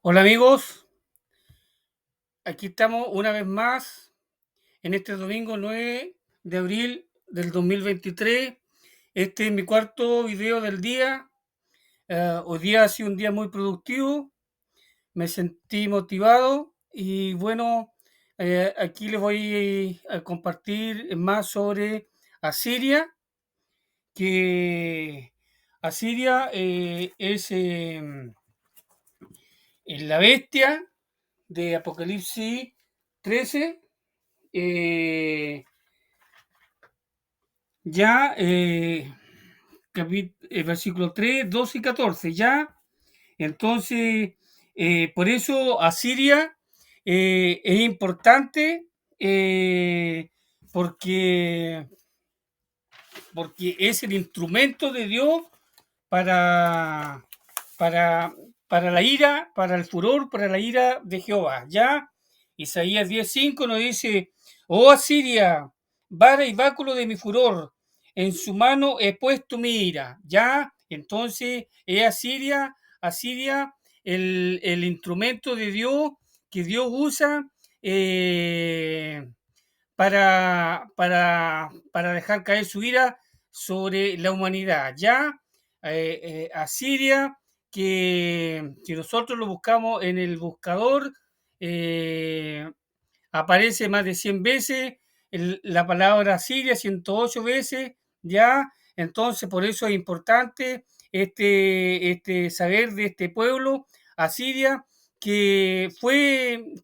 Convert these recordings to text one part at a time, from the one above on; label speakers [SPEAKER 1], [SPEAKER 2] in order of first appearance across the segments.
[SPEAKER 1] Hola amigos, aquí estamos una vez más en este domingo 9 de abril del 2023. Este es mi cuarto video del día. Hoy día ha sido un día muy productivo, me sentí motivado y bueno, aquí les voy a compartir más sobre Asiria, que Asiria es la bestia de Apocalipsis 13. eh, ya, versículo 3, 12 y 14, ya. Entonces, por eso Asiria es importante, porque, porque es el instrumento de Dios para, para, para la ira, para el furor, para la ira de Jehová. Ya, Isaías 10:5 nos dice: Oh Asiria, vara y báculo de mi furor, en su mano he puesto mi ira. Ya, entonces es Asiria, el instrumento de Dios que Dios usa, eh, para dejar caer su ira sobre la humanidad. Ya, Asiria, que nosotros lo buscamos en el buscador, eh, aparece más de 100 veces la palabra Siria, 108 veces, ya. Entonces, por eso es importante este saber de este pueblo, Asiria, que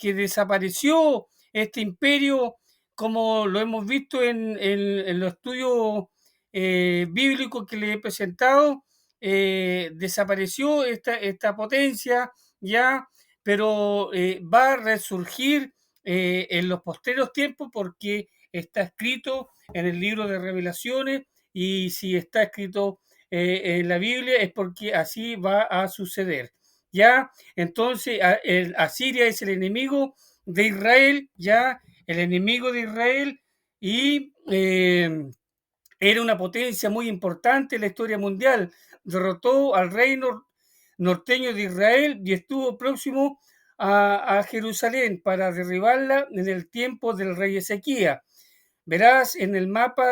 [SPEAKER 1] desapareció este imperio, como lo hemos visto en los estudios bíblicos que les he presentado. Desapareció esta potencia, ya, pero va a resurgir en los posteros tiempos, porque está escrito en el libro de Revelaciones, y si está escrito en la Biblia es porque así va a suceder. Ya, entonces Asiria es el enemigo de Israel, ya, el enemigo de Israel, y era una potencia muy importante en la historia mundial. Derrotó al reino norteño de Israel y estuvo próximo a Jerusalén para derribarla en el tiempo del rey Ezequías. Verás en el mapa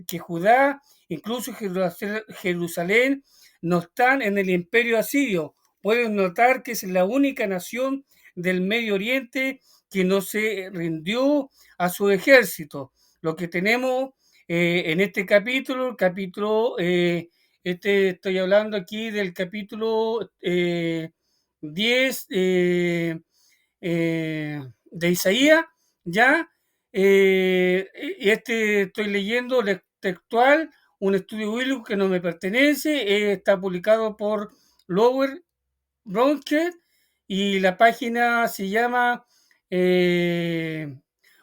[SPEAKER 1] que Judá, incluso Jerusalén, no están en el imperio asirio. Pueden notar que es la única nación del Medio Oriente que no se rindió a su ejército. Lo que tenemos en este capítulo, estoy hablando aquí del capítulo 10 de Isaías, ya. Estoy leyendo textual, un estudio bíblico que no me pertenece, está publicado por Lower Bronker, y la página se llama eh,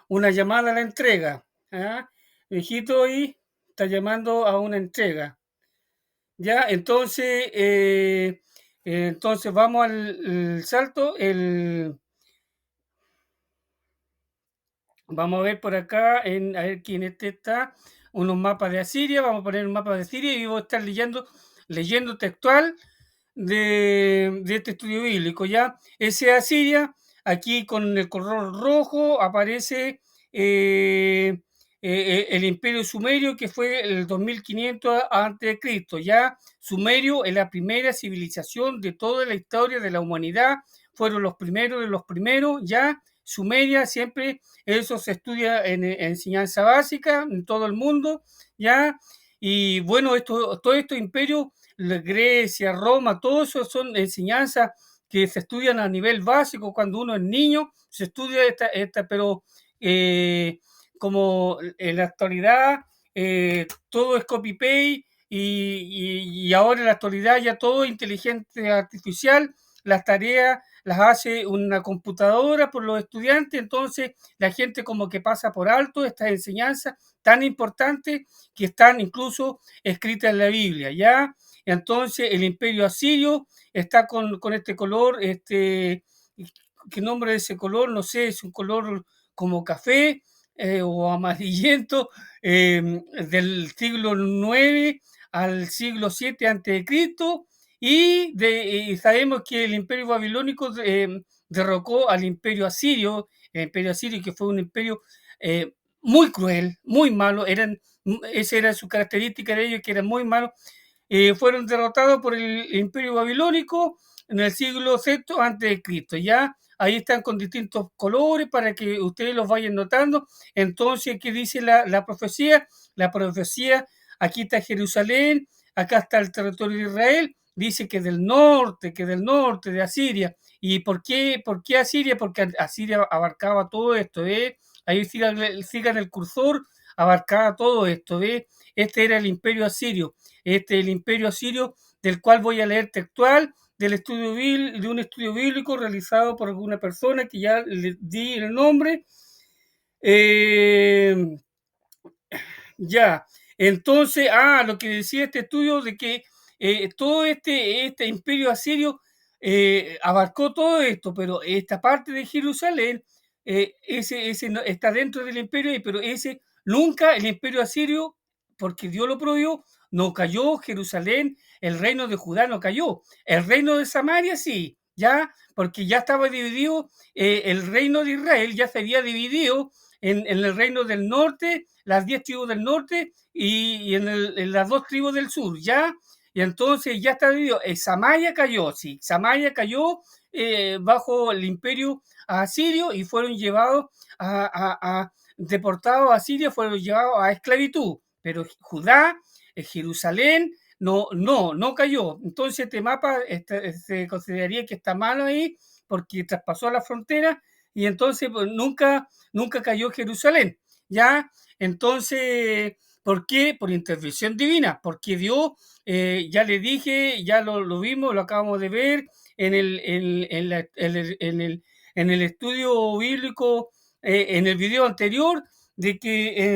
[SPEAKER 1] Una llamada a la entrega. ¿Ah? Hijito ahí está llamando a una entrega. Ya, entonces vamos al salto. Vamos a ver por acá, a ver quién está, unos mapas de Asiria. Vamos a poner un mapa de Asiria y voy a estar leyendo textual de este estudio bíblico. Ya, ese Asiria, aquí con el color rojo aparece el imperio sumerio, que fue el 2500 a.C. Ya, Sumerio es la primera civilización de toda la historia de la humanidad, fueron los primeros de los primeros. Ya, Sumeria, siempre eso se estudia en enseñanza básica en todo el mundo, ¿ya? Y bueno, todos estos imperios, Grecia, Roma, todo eso son enseñanzas que se estudian a nivel básico cuando uno es niño. Se estudia pero eh, como en la actualidad todo es copy-paste, y ahora en la actualidad ya todo es inteligencia artificial, las tareas las hace una computadora por los estudiantes. Entonces la gente como que pasa por alto estas enseñanzas tan importantes que están incluso escritas en la Biblia, ¿ya? Entonces el imperio asirio está con este color, ¿qué nombre de ese color? No sé, es un color como café o amarillento, del siglo 9 al siglo 7 antes de Cristo. y sabemos que el imperio babilónico derrocó al imperio asirio, el imperio asirio que fue un imperio eh, muy cruel, muy malo, esa era su característica de ellos, que eran muy malos. Fueron derrotados por el imperio babilónico en el siglo VI antes de Cristo. Ya ahí están con distintos colores para que ustedes los vayan notando. Entonces, ¿qué dice la profecía? La profecía, aquí está Jerusalén, acá está el territorio de Israel, dice que del norte de Asiria. ¿Y por qué Asiria? Porque Asiria abarcaba todo esto, ¿eh? Ahí sigan el cursor, abarcaba todo esto, ¿eh? Este era el imperio asirio, el imperio asirio del cual voy a leer textual de un estudio bíblico realizado por alguna persona que ya le di el nombre. Eh, ya, entonces, lo que decía este estudio de que todo este imperio asirio abarcó todo esto, pero esta parte de Jerusalén, ese está dentro del imperio, pero ese nunca el imperio asirio, porque Dios lo prohibió, no cayó Jerusalén, el reino de Judá no cayó, el reino de Samaria sí, ya, porque ya estaba dividido, el reino de Israel ya se había dividido en el reino del norte, las 10 tribus del norte y en las 2 tribus del sur, ¿ya? Y entonces ya está dividido. Samaria cayó, sí, Samaria cayó bajo el imperio asirio y fueron llevados deportados a Siria, fueron llevados a esclavitud. Pero Judá, Jerusalén, no cayó. Entonces este mapa se consideraría que está malo ahí porque traspasó la frontera y entonces pues, nunca cayó Jerusalén, ¿ya? Entonces, ¿por qué? Por intervención divina, porque Dios, ya le dije, ya lo vimos, lo acabamos de ver en el estudio bíblico, en el video anterior, de que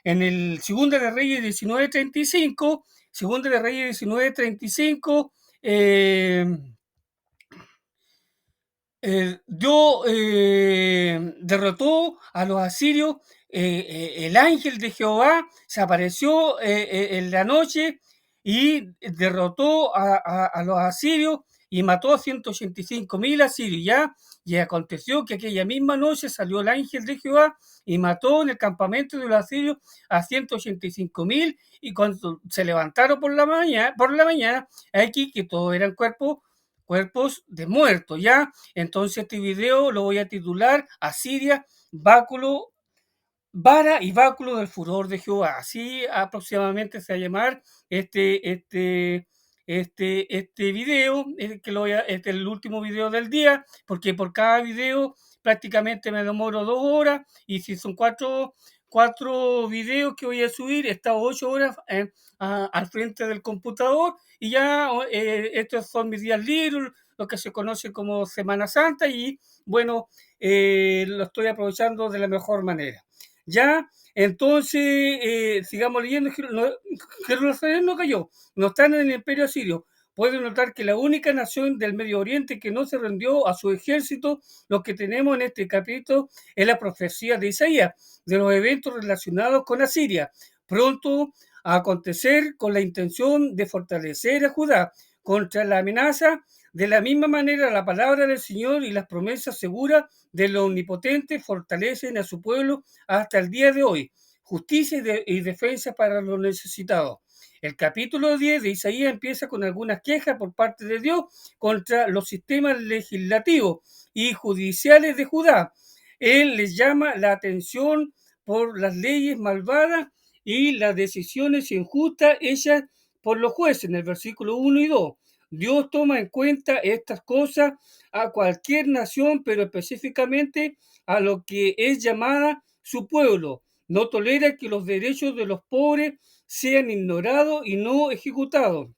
[SPEAKER 1] en el Segunda de Reyes 19:35, Segunda de Reyes 19:35, Dios derrotó a los asirios, el ángel de Jehová se apareció en la noche y derrotó a los asirios y mató a 185.000 asirios, ¿ya? Y aconteció que aquella misma noche salió el ángel de Jehová y mató en el campamento de los asirios a 185.000 y cuando se levantaron por la mañana, aquí que todos eran cuerpos de muertos, ¿ya? Entonces este video lo voy a titular Asiria, báculo, vara y báculo del furor de Jehová. Así aproximadamente se va a llamar este video, este es el último video del día, porque por cada video prácticamente me demoro 2 horas y si son cuatro videos que voy a subir, he estado 8 horas al frente del computador y ya estos son mis días libres, lo que se conoce como Semana Santa y bueno, lo estoy aprovechando de la mejor manera. ¿Ya? Entonces, sigamos leyendo. Jerusalén no cayó, no están en el imperio asirio. Pueden notar que la única nación del Medio Oriente que no se rendió a su ejército, lo que tenemos en este capítulo es la profecía de Isaías, de los eventos relacionados con Asiria, pronto a acontecer con la intención de fortalecer a Judá contra la amenaza. De la misma manera, la palabra del Señor y las promesas seguras de lo omnipotente fortalecen a su pueblo hasta el día de hoy. Justicia y defensa para los necesitados. El capítulo 10 de Isaías empieza con algunas quejas por parte de Dios contra los sistemas legislativos y judiciales de Judá. Él les llama la atención por las leyes malvadas y las decisiones injustas hechas por los jueces en el versículo 1 y 2. Dios toma en cuenta estas cosas a cualquier nación, pero específicamente a lo que es llamada su pueblo. No tolera que los derechos de los pobres sean ignorados y no ejecutados.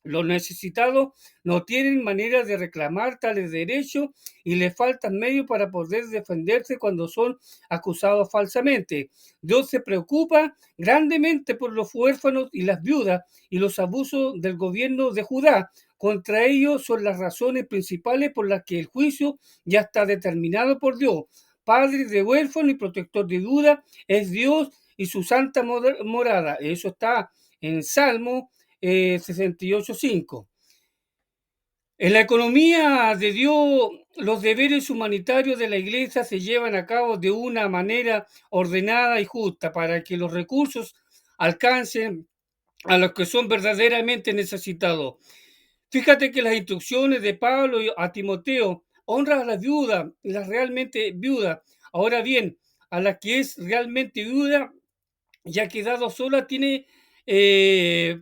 [SPEAKER 1] Los necesitados no tienen manera de reclamar tales derechos y les faltan medios para poder defenderse cuando son acusados falsamente. Dios se preocupa grandemente por los huérfanos y las viudas y los abusos del gobierno de Judá. Contra ellos son las razones principales por las que el juicio ya está determinado por Dios. Padre de huérfano y protector de viuda es Dios y su santa morada. Eso está en Salmo 68:5. En la economía de Dios, los deberes humanitarios de la Iglesia se llevan a cabo de una manera ordenada y justa para que los recursos alcancen a los que son verdaderamente necesitados. Fíjate que las instrucciones de Pablo a Timoteo honra a la viuda, las realmente viuda. Ahora bien, a la que es realmente viuda, ya quedado sola, tiene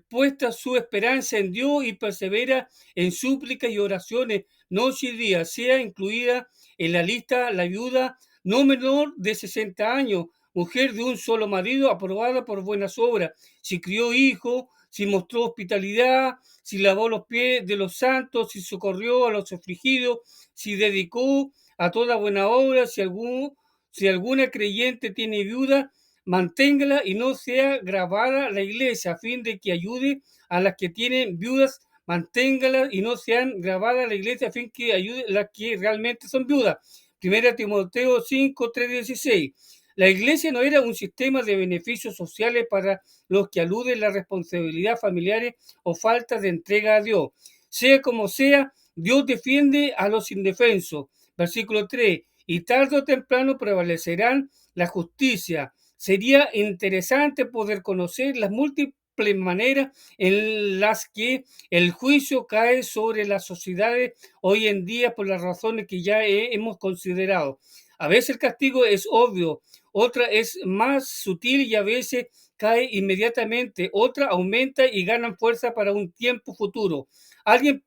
[SPEAKER 1] puesta su esperanza en Dios y persevera en súplicas y oraciones noche y día, sea incluida en la lista la viuda no menor de 60 años, mujer de un solo marido, aprobada por buenas obras, si crió hijos, si mostró hospitalidad, si lavó los pies de los santos, si socorrió a los afligidos, si dedicó a toda buena obra, si alguna creyente tiene viuda, manténgala y no sea grabada la iglesia a fin de que ayude a las que tienen viudas, manténgala y no sean grabadas la iglesia a fin que ayude a las que realmente son viudas. Primera Timoteo 5, 3, 16. La iglesia no era un sistema de beneficios sociales para los que aluden la responsabilidad familiares o falta de entrega a Dios. Sea como sea, Dios defiende a los indefensos. Versículo 3. Y tarde o temprano prevalecerán la justicia. Sería interesante poder conocer las múltiples maneras en las que el juicio cae sobre las sociedades hoy en día por las razones que ya hemos considerado. A veces el castigo es obvio, otra es más sutil y a veces cae inmediatamente, otra aumenta y gana fuerza para un tiempo futuro. Alguien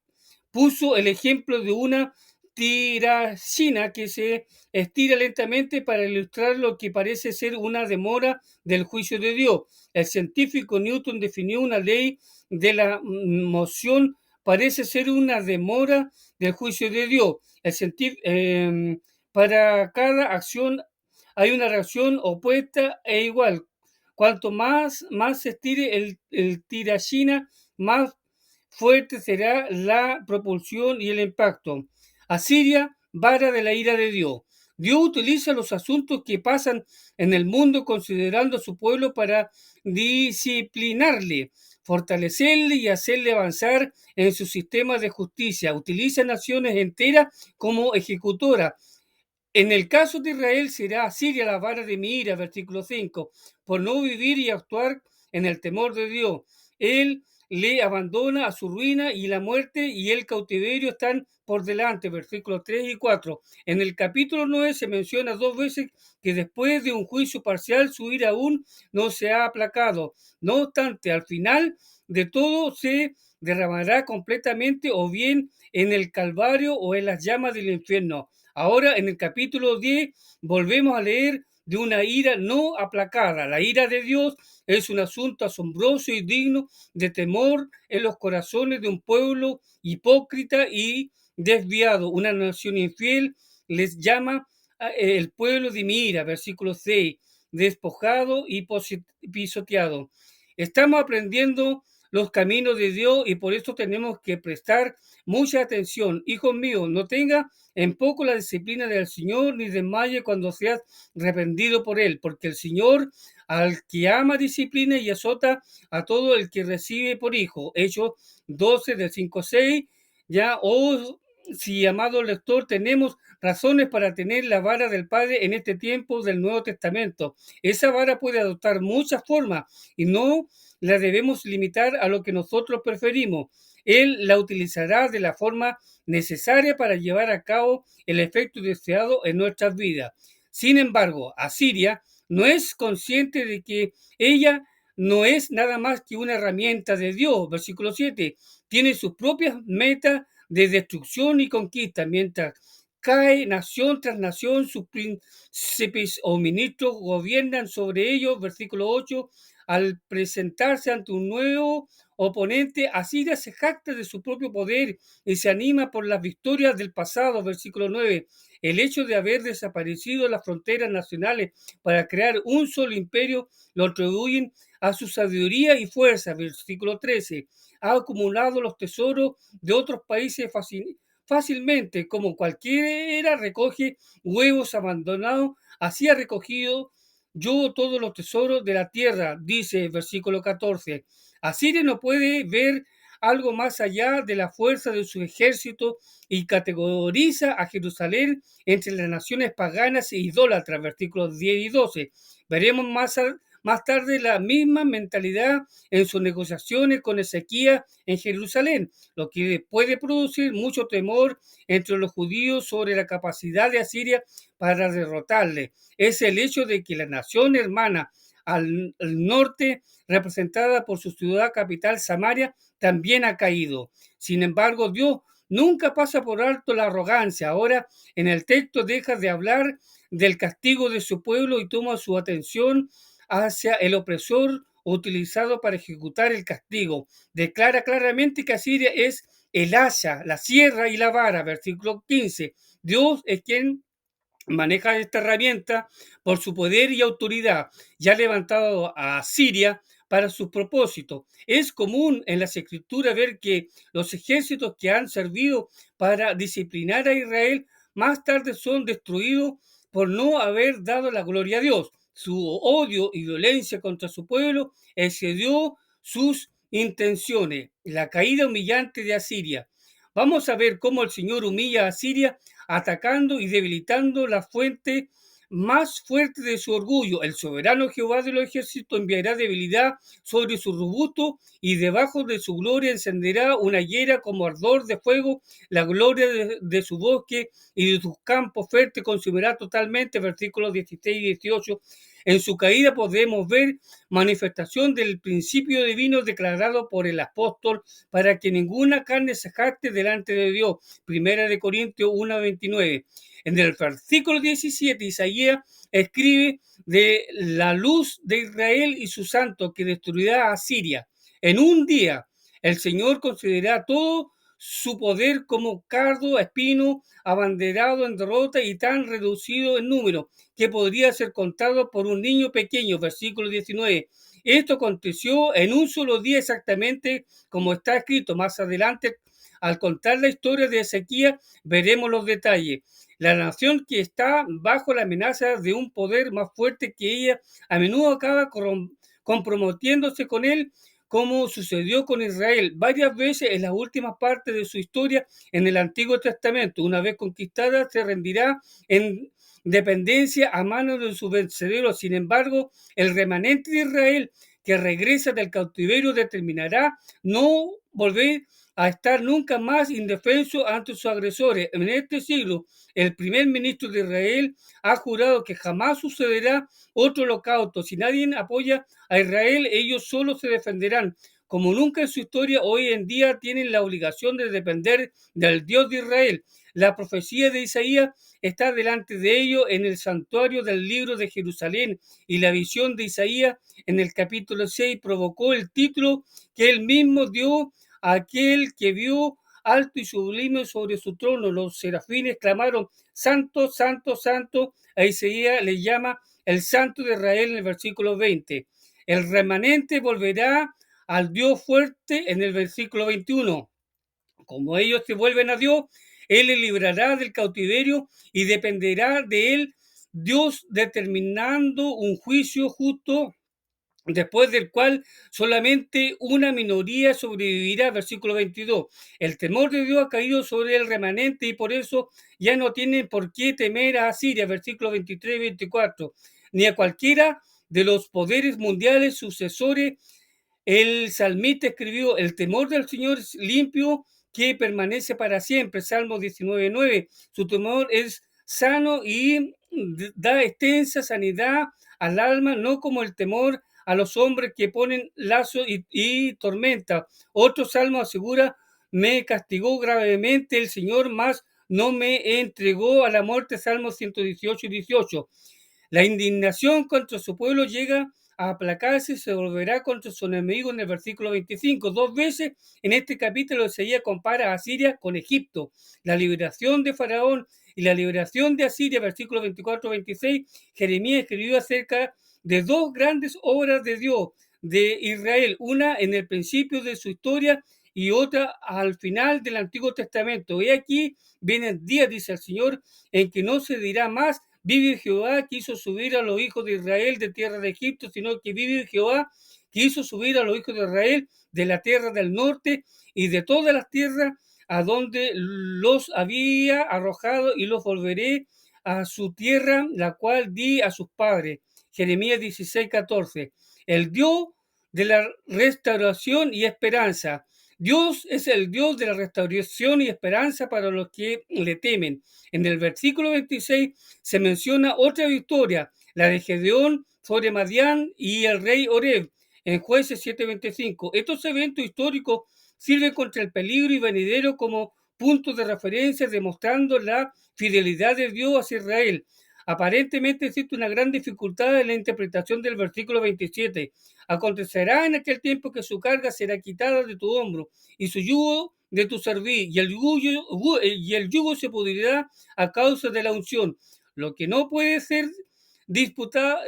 [SPEAKER 1] puso el ejemplo de una tiracina que se estira lentamente para ilustrar lo que parece ser una demora del juicio de Dios. El científico Newton definió una ley de la moción, parece ser una demora del juicio de Dios. Para cada acción hay una reacción opuesta e igual. Cuanto más se estire el tiracina, más fuerte será la propulsión y el impacto. Asiria, vara de la ira de Dios. Dios utiliza los asuntos que pasan en el mundo considerando a su pueblo para disciplinarle, fortalecerle y hacerle avanzar en su sistema de justicia. Utiliza naciones enteras como ejecutora. En el caso de Israel será Asiria la vara de mi ira, versículo 5, por no vivir y actuar en el temor de Dios. Él le abandona a su ruina y la muerte y el cautiverio están por delante, versículos 3 y 4. En el capítulo 9 se menciona dos veces que después de un juicio parcial su ira aún no se ha aplacado. No obstante, al final de todo se derramará completamente o bien en el Calvario o en las llamas del infierno. Ahora en el capítulo 10 volvemos a leer de una ira no aplacada. La ira de Dios es un asunto asombroso y digno de temor en los corazones de un pueblo hipócrita y desviado. Una nación infiel les llama el pueblo de mi ira, versículo 6, despojado y pisoteado. Estamos aprendiendo los caminos de Dios y por eso tenemos que prestar mucha atención. Hijos míos, no tenga en poco la disciplina del Señor, ni desmaye cuando seas reprendido por Él, porque el Señor al que ama disciplina y azota a todo el que recibe por hijo. Hechos 12 del 5 6. Ya, si amado lector, tenemos razones para tener la vara del Padre en este tiempo del Nuevo Testamento. Esa vara puede adoptar muchas formas y no la debemos limitar a lo que nosotros preferimos. Él la utilizará de la forma necesaria para llevar a cabo el efecto deseado en nuestras vidas. Sin embargo, Asiria no es consciente de que ella no es nada más que una herramienta de Dios. Versículo 7. Tiene sus propias metas de destrucción y conquista, mientras cae nación tras nación, sus príncipes o ministros gobiernan sobre ellos. Versículo 8. Al presentarse ante un nuevo oponente, Asiria se jacta de su propio poder y se anima por las victorias del pasado. Versículo 9. El hecho de haber desaparecido las fronteras nacionales para crear un solo imperio lo atribuyen a su sabiduría y fuerza. Versículo 13. Ha acumulado los tesoros de otros países fácilmente, como cualquiera recoge huevos abandonados, así ha recogido yo todos los tesoros de la tierra, dice el versículo 14. Asiria no puede ver algo más allá de la fuerza de su ejército y categoriza a Jerusalén entre las naciones paganas e idólatras, versículos 10 y 12. Veremos más tarde la misma mentalidad en sus negociaciones con Ezequías en Jerusalén, lo que puede producir mucho temor entre los judíos sobre la capacidad de Asiria para derrotarle. Es el hecho de que la nación hermana al norte, representada por su ciudad capital Samaria, también ha caído. Sin embargo, Dios nunca pasa por alto la arrogancia. Ahora, en el texto deja de hablar del castigo de su pueblo y toma su atención hacia el opresor utilizado para ejecutar el castigo. Declara claramente que Asiria es el hacha, la sierra y la vara, versículo 15. Dios es quien maneja esta herramienta por su poder y autoridad, ya ha levantado a Siria para sus propósitos. Es común en las escrituras ver que los ejércitos que han servido para disciplinar a Israel más tarde son destruidos por no haber dado la gloria a Dios. Su odio y violencia contra su pueblo excedió sus intenciones. La caída humillante de Asiria. Vamos a ver cómo el Señor humilla a Asiria atacando y debilitando la fuente más fuerte de su orgullo. El soberano Jehová de los ejércitos enviará debilidad sobre su robusto y debajo de su gloria encenderá una hiera como ardor de fuego. La gloria de su bosque y de sus campos fértiles consumirá totalmente. Versículos 16 y 18. En su caída podemos ver manifestación del principio divino declarado por el apóstol para que ninguna carne se jacte delante de Dios. Primera de Corintios 1:29. En el versículo 17, Isaías escribe de la luz de Israel y su santo que destruirá a Siria. En un día, el Señor considerará todo su poder como cardo, espino, abanderado en derrota y tan reducido en número que podría ser contado por un niño pequeño. Versículo 19. Esto aconteció en un solo día exactamente como está escrito. Más adelante, al contar la historia de Ezequías, veremos los detalles. La nación que está bajo la amenaza de un poder más fuerte que ella, a menudo acaba comprometiéndose con él, como sucedió con Israel varias veces en las últimas partes de su historia en el Antiguo Testamento. Una vez conquistada, se rendirá en dependencia a manos de su vencedor. Sin embargo, el remanente de Israel que regresa del cautiverio determinará no volver a estar nunca más indefenso ante sus agresores. En este siglo, el primer ministro de Israel ha jurado que jamás sucederá otro holocausto. Si nadie apoya a Israel, ellos solo se defenderán. Como nunca en su historia, hoy en día tienen la obligación de depender del Dios de Israel. La profecía de Isaías está delante de ellos en el santuario del libro de Jerusalén, y la visión de Isaías en el capítulo 6 provocó el título que él mismo dio a aquel que vio alto y sublime sobre su trono. Los serafines clamaron: Santo, Santo, Santo. A Isaías le llama el Santo de Israel en el versículo 20. El remanente volverá al Dios fuerte en el versículo 21. Como ellos se vuelven a Dios, Él les librará del cautiverio y dependerá de Él, Dios determinando un juicio justo, después del cual solamente una minoría sobrevivirá. Versículo 22. El temor de Dios ha caído sobre el remanente y por eso ya no tienen por qué temer a Asiria. Versículo 23 y 24. Ni a cualquiera de los poderes mundiales sucesores. El salmista escribió: el temor del Señor es limpio, que permanece para siempre. Salmo 19:9. Su temor es sano y da extensa sanidad al alma, no como el temor a los hombres que ponen lazo y tormenta. Otro salmo asegura: me castigó gravemente el Señor, mas no me entregó a la muerte. Salmo 118:18. La indignación contra su pueblo llega a aplacarse y se volverá contra su enemigo en el versículo 25. Dos veces en este capítulo Isaías compara a Siria con Egipto. La liberación de Faraón y la liberación de Asiria, versículos 24-26, Jeremías escribió acerca de dos grandes obras de Dios, de Israel, una en el principio de su historia y otra al final del Antiguo Testamento. Y aquí vienen días, dice el Señor, en que no se dirá más: vive Jehová, que hizo subir a los hijos de Israel de tierra de Egipto, sino que vive Jehová, que hizo subir a los hijos de Israel de la tierra del norte y de todas las tierras a donde los había arrojado, y los volveré a su tierra, la cual di a sus padres. Jeremías 16:14. El Dios de la restauración y esperanza. Dios es el Dios de la restauración y esperanza para los que le temen. En el versículo 26 se menciona otra victoria, la de Gedeón sobre Madián y el rey Oreb, en Jueces 7:25. Estos eventos históricos sirven contra el peligro y venidero como puntos de referencia, demostrando la fidelidad de Dios hacia Israel. Aparentemente existe una gran dificultad en la interpretación del versículo 27. Acontecerá en aquel tiempo que su carga será quitada de tu hombro y su yugo de tu cerviz, y el yugo se pudrirá a causa de la unción. Lo que no puede ser disputado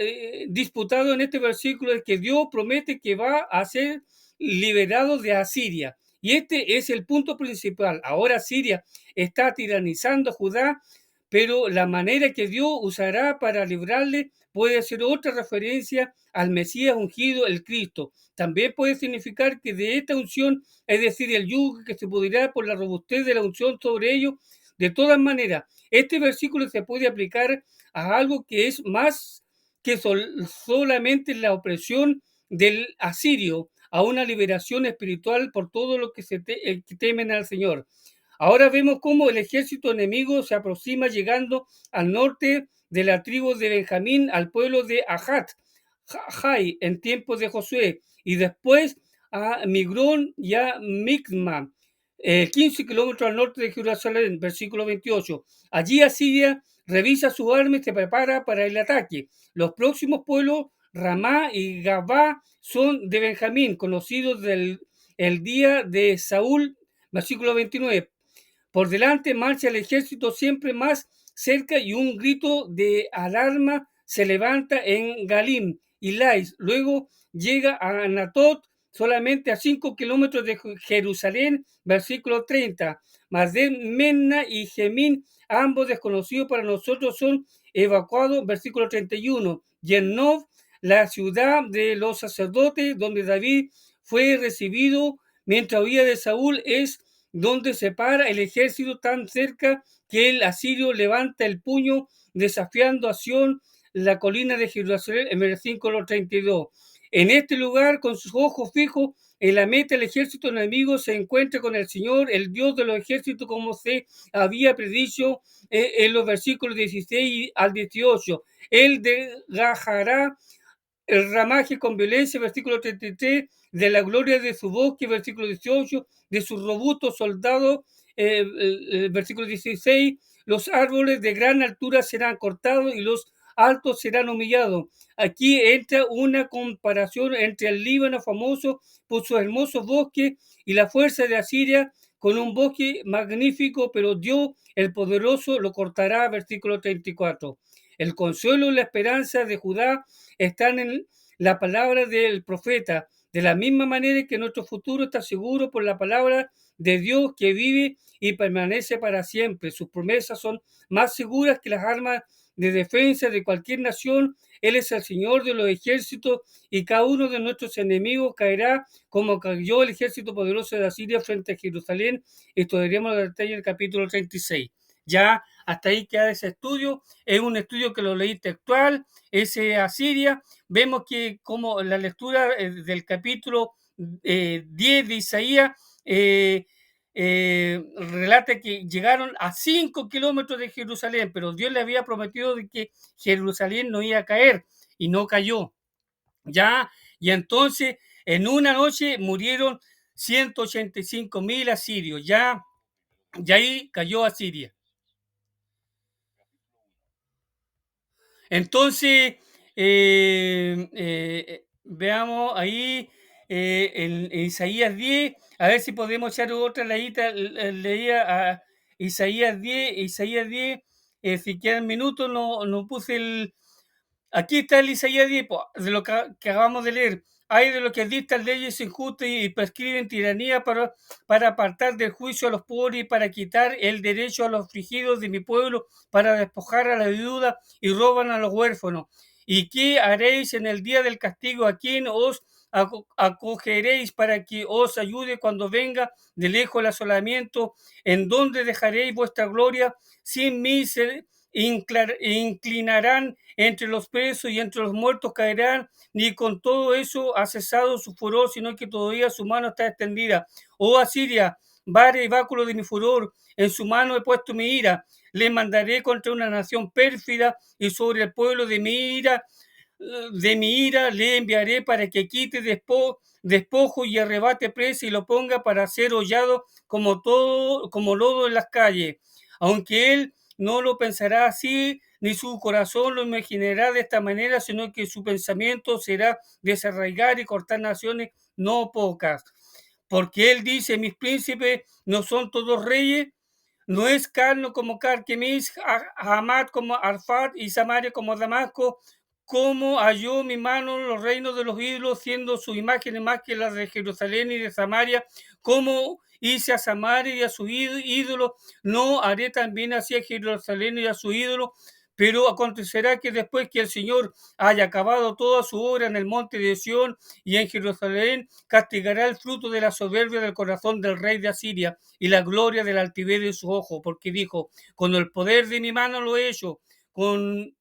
[SPEAKER 1] en este versículo es que Dios promete que va a ser liberado de Asiria. Y este es el punto principal. Ahora Siria está tiranizando a Judá, pero la manera que Dios usará para librarle puede ser otra referencia al Mesías ungido, el Cristo. También puede significar que de esta unción, es decir, el yugo que se pudrirá por la robustez de la unción sobre ellos. De todas maneras, este versículo se puede aplicar a algo que es más que solamente la opresión del asirio, a una liberación espiritual por todo lo que que temen al Señor. Ahora vemos cómo el ejército enemigo se aproxima, llegando al norte de la tribu de Benjamín, al pueblo de Ajat, Jai, en tiempos de Josué, y después a Migrón y a Micma, 15 kilómetros al norte de Jerusalén, versículo 28. Allí Asiria revisa su arma y se prepara para el ataque. Los próximos pueblos, Ramá y Gabá, son de Benjamín, conocidos del el día de Saúl, versículo 29. Por delante marcha el ejército siempre más cerca, y un grito de alarma se levanta en Galim y Lais. Luego llega a Anatot, solamente a 5 kilómetros de Jerusalén, versículo 30. Masden, Menna y Gemín, ambos desconocidos para nosotros, son evacuados, versículo 31. Y en Nov, la ciudad de los sacerdotes, donde David fue recibido mientras huía de Saúl, es donde se para el ejército tan cerca que el asirio levanta el puño desafiando a Sión, la colina de Jerusalén, en el versículo 32. En este lugar, con sus ojos fijos en la meta, el ejército enemigo se encuentra con el Señor, el Dios de los ejércitos, como se había predicho en los versículos 16 al 18. Él desgajará el ramaje con violencia, versículo 33, de la gloria de su bosque, versículo 18, de sus robustos soldados, versículo 16, los árboles de gran altura serán cortados y los altos serán humillados. Aquí entra una comparación entre el Líbano, famoso por sus hermosos bosques, y la fuerza de Asiria, con un bosque magnífico, pero Dios el poderoso lo cortará, versículo 34. El consuelo y la esperanza de Judá están en la palabra del profeta, de la misma manera que nuestro futuro está seguro por la palabra de Dios, que vive y permanece para siempre. Sus promesas son más seguras que las armas de defensa de cualquier nación. Él es el Señor de los ejércitos, y cada uno de nuestros enemigos caerá como cayó el ejército poderoso de Asiria frente a Jerusalén. Estudiaremos la detalle en el capítulo 36. Ya hasta ahí queda ese estudio. Es un estudio que lo leí textual, es Asiria. Vemos que como la lectura del capítulo 10 de Isaías relata que llegaron a 5 kilómetros de Jerusalén, pero Dios le había prometido de que Jerusalén no iba a caer, y no cayó. Ya, y entonces en una noche murieron 185.000 asirios. Ya, y ahí cayó Asiria. Entonces, veamos ahí en Isaías 10, a ver si podemos echar otra leída, leía a Isaías 10, si quedan minutos, no puse el, aquí está el Isaías 10, de lo que acabamos de leer. Hay de los que dictan leyes injustas y prescriben tiranía para apartar del juicio a los pobres y para quitar el derecho a los afligidos de mi pueblo, para despojar a la viuda y roban a los huérfanos. ¿Y qué haréis en el día del castigo? ¿A quién os acogeréis para que os ayude cuando venga de lejos el asolamiento, en donde dejaréis vuestra gloria. Sin mí se inclinarán entre los presos y entre los muertos caerán, ni con todo eso ha cesado su furor, sino que todavía su mano está extendida. Oh Asiria, vara y báculo de mi furor, en su mano he puesto mi ira. Le mandaré contra una nación pérfida, y sobre el pueblo de mi ira le enviaré para que quite despojo y arrebate presa y lo ponga para ser hollado como lodo en las calles. Aunque él no lo pensará así, ni su corazón lo imaginará de esta manera, sino que su pensamiento será desarraigar y cortar naciones no pocas. Porque él dice: mis príncipes no son todos reyes, no es Carno como Carquemis, Hamad como Arfat y Samaria como Damasco. Como halló mi mano los reinos de los ídolos, siendo sus imágenes más que las de Jerusalén y de Samaria. Como hice a Samaria y a su ídolo, no haré también así a Jerusalén y a su ídolo. Pero acontecerá que después que el Señor haya acabado toda su obra en el monte de Sión y en Jerusalén, castigará el fruto de la soberbia del corazón del rey de Asiria y la gloria del altivez de sus ojos, porque dijo: con el poder de mi mano lo he hecho, con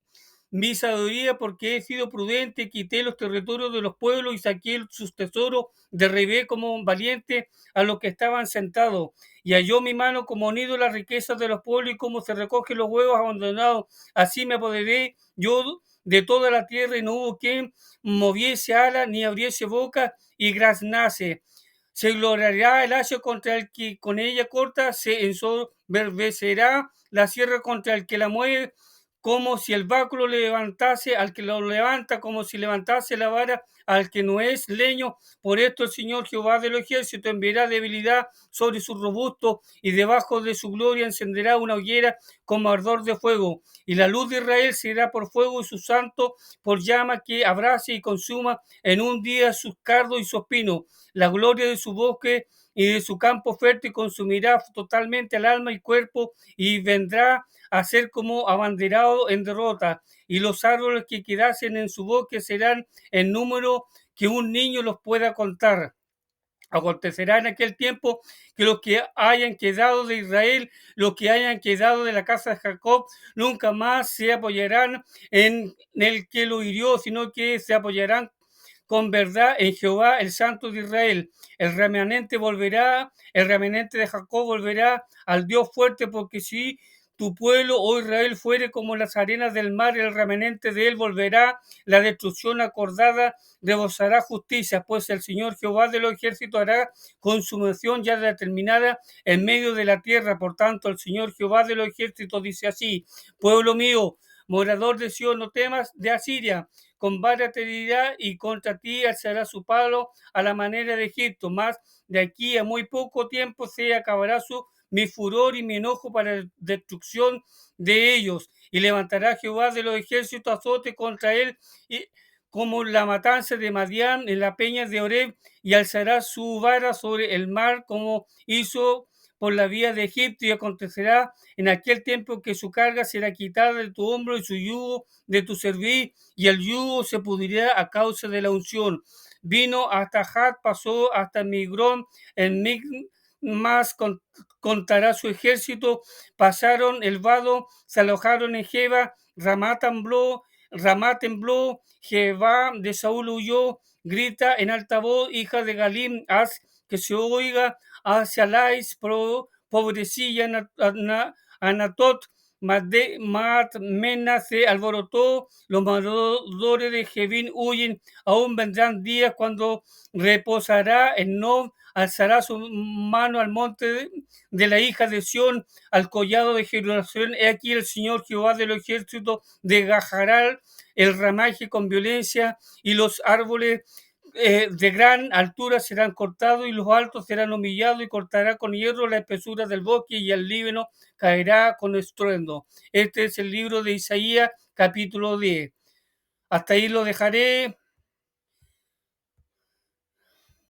[SPEAKER 1] mi sabiduría, porque he sido prudente, quité los territorios de los pueblos y saqué sus tesoros, derribé como un valiente a los que estaban sentados, y halló mi mano como unido las riquezas de los pueblos y como se recogen los huevos abandonados. Así me apoderé yo de toda la tierra, y no hubo quien moviese ala ni abriese boca y graznase. Se gloriará el hacha contra el que con ella corta, se ensoberbecerá la sierra contra el que la mueve, como si el báculo le levantase al que lo levanta, como si levantase la vara al que no es leño. Por esto el Señor Jehová del ejército enviará debilidad sobre su robusto, y debajo de su gloria encenderá una hoguera como ardor de fuego. Y la luz de Israel será por fuego, y su santo por llama que abrace y consuma en un día sus cardos y sus pinos. La gloria de su bosque y de su campo fértil consumirá totalmente el alma y cuerpo, y vendrá a ser como abanderado en derrota. Y los árboles que quedasen en su bosque serán en número que un niño los pueda contar. Acontecerá en aquel tiempo que los que hayan quedado de Israel, los que hayan quedado de la casa de Jacob, nunca más se apoyarán en el que lo hirió, sino que se apoyarán con verdad en Jehová, el Santo de Israel. El remanente de Jacob volverá al Dios fuerte, porque si tu pueblo, oh Israel, fuere como las arenas del mar, el remanente de él volverá. La destrucción acordada rebosará justicia, pues el Señor Jehová de los ejércitos hará consumación ya determinada en medio de la tierra. Por tanto, el Señor Jehová de los ejércitos dice así: pueblo mío, morador de Sion, no temas de Asiria, con vara te herirá, y contra ti alzará su palo a la manera de Egipto. Mas de aquí a muy poco tiempo se acabará mi furor y mi enojo para destrucción de ellos, y levantará Jehová de los ejércitos azote contra él, y como la matanza de Madián en la peña de Oreb, y alzará su vara sobre el mar como hizo por la vía de Egipto. Y acontecerá en aquel tiempo que su carga será quitada de tu hombro y su yugo de tu cerviz, y el yugo se pudrirá a causa de la unción. Vino hasta Had, pasó hasta Migrón, en más contará su ejército. Pasaron el vado, se alojaron en Jeba. Ramá tembló, Jehová de Saúl huyó. Grita en alta voz, hija de Galim, haz que se oiga hacia Lais, pobrecilla Anatot. Mena se alborotó, los moradores de Jebín huyen. Aún vendrán días cuando reposará en Nob, alzará su mano al monte de la hija de Sión, al collado de Jerusalén. He aquí el Señor Jehová de los ejércitos desgajará el ramaje con violencia, y los árboles de gran altura serán cortados, y los altos serán humillados, y cortará con hierro la espesura del bosque, y el Líbano caerá con estruendo. Este es el libro de Isaías, capítulo 10. Hasta ahí lo dejaré.